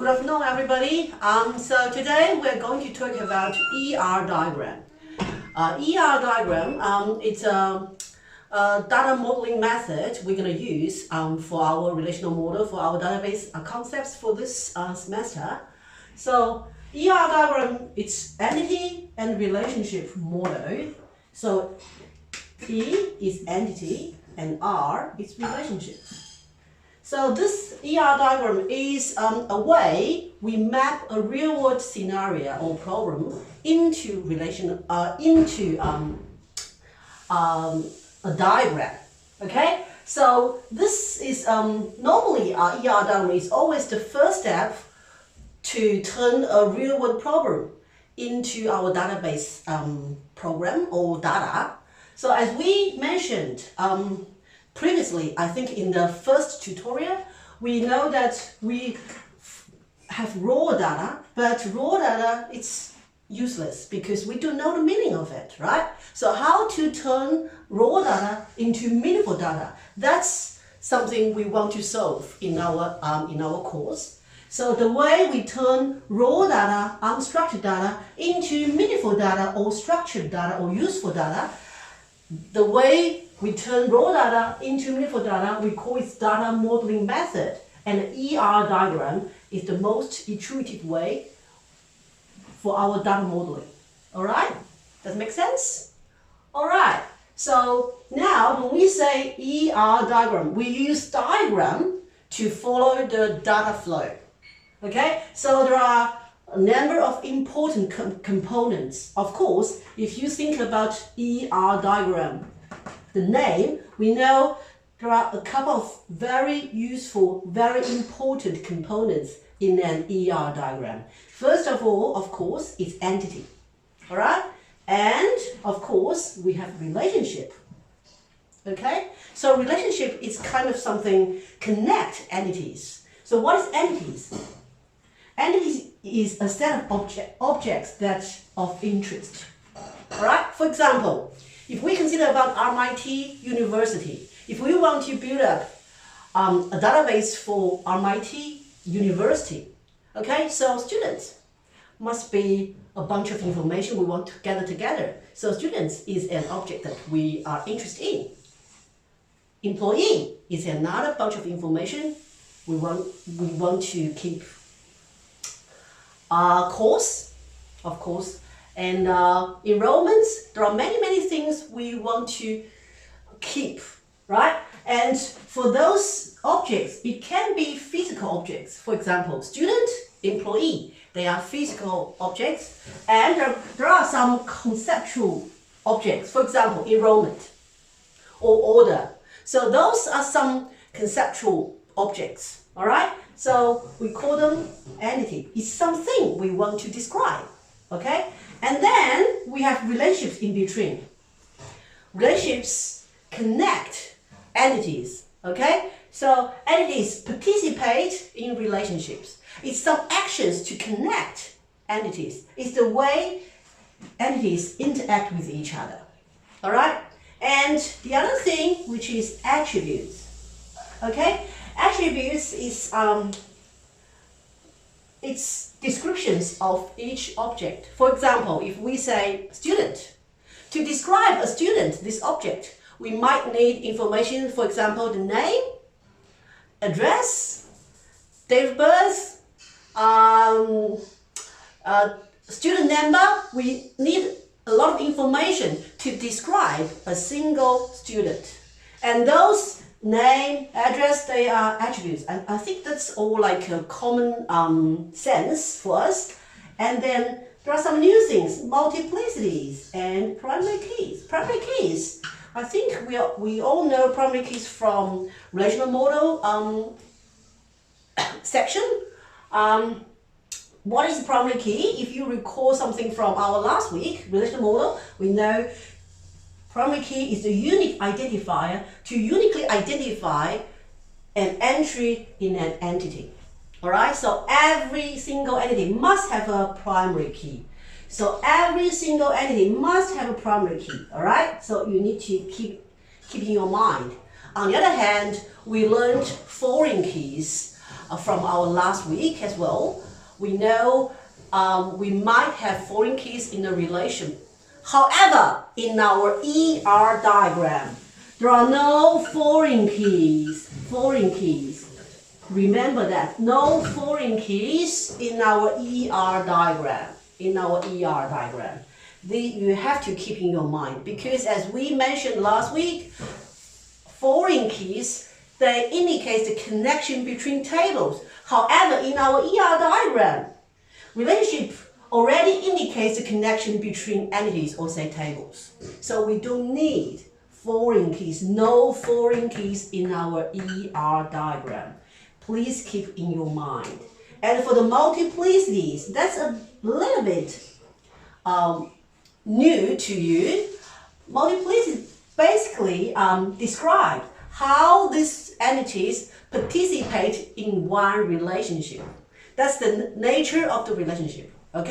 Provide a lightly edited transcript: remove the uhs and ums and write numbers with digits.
Good afternoon, everybody. So today we're going to talk about ER diagram. ER diagram, it's a data modeling method we're going to use for our relational model, for our database concepts for this semester. So ER diagram, it's entity and relationship model. So E is entity and R is relationship. So this ER diagram is a way we map a real-world scenario or problem into a diagram. Okay. So this is normally ER diagram is always the first step to turn a real-world problem into our database program or data. So as we mentioned previously, I think in the first tutorial, we know that we have raw data, but raw data it's useless because we don't know the meaning of it, right? So how to turn raw data into meaningful data? That's something we want to solve in our course. So the way we turn raw data, unstructured data, into meaningful data or structured data or useful data, the way we turn raw data into meaningful data, we call it data modeling method. And the ER diagram is the most intuitive way for our data modeling. All right? Does it make sense? All right. So now when we say ER diagram, we use diagram to follow the data flow. Okay? So there are a number of important components. Of course, if you think about ER diagram, the name, we know there are a couple of very useful, very important components in an ER diagram. First of all, of course, it's entity. All right? And of course, we have relationship. Okay? So relationship is kind of something connect entities. So what is entities? Entities is a set of objects that of interest. All right? For example, if we consider about RMIT University, if we want to build up a database for RMIT University, okay, so students must be a bunch of information we want to gather together. So students is an object that we are interested in. Employee is another bunch of information we want to keep. Course, of course, and enrollments, there are many things we want to keep, right? And for those objects, it can be physical objects. For example, student, employee, they are physical objects. And there are some conceptual objects, for example, enrollment or order. So those are some conceptual objects, all right? So we call them entity. It's something we want to describe, okay? And then we have relationships in between. Relationships connect entities, okay? So entities participate in relationships. It's some actions to connect entities. It's the way entities interact with each other, all right? And the other thing, which is attributes, okay? Attributes is it's descriptions of each object. For example, if we say student, to describe a student, this object, we might need information, for example, the name, address, date of birth, student number. We need a lot of information to describe a single student. And those name, address, they are attributes. And I think that's all like a common sense for us. And then there are some new things, multiplicities and primary keys. Primary keys, I think we all know primary keys from relational model section. What is primary key? If you recall something from our last week, relational model, we know primary key is the unique identifier to uniquely identify an entry in an entity. All right, so every single entity must have a primary key. So every single entity must have a primary key. All right, so you need to keep in your mind. On the other hand, we learned foreign keys from our last week as well. We know we might have foreign keys in a relation. However, in our ER diagram, there are no foreign keys. Foreign keys. Remember that. No foreign keys in our ER diagram. In our ER diagram. You have to keep in your mind, because as we mentioned last week, foreign keys, they indicate the connection between tables. However, in our ER diagram, relationship already indicates the connection between entities, or say tables. So we don't need foreign keys, no foreign keys in our ER diagram. Please keep in your mind. And for the multiplicities, that's a little bit new to you. Multiplicity basically describe how these entities participate in one relationship. That's the nature of the relationship. Okay.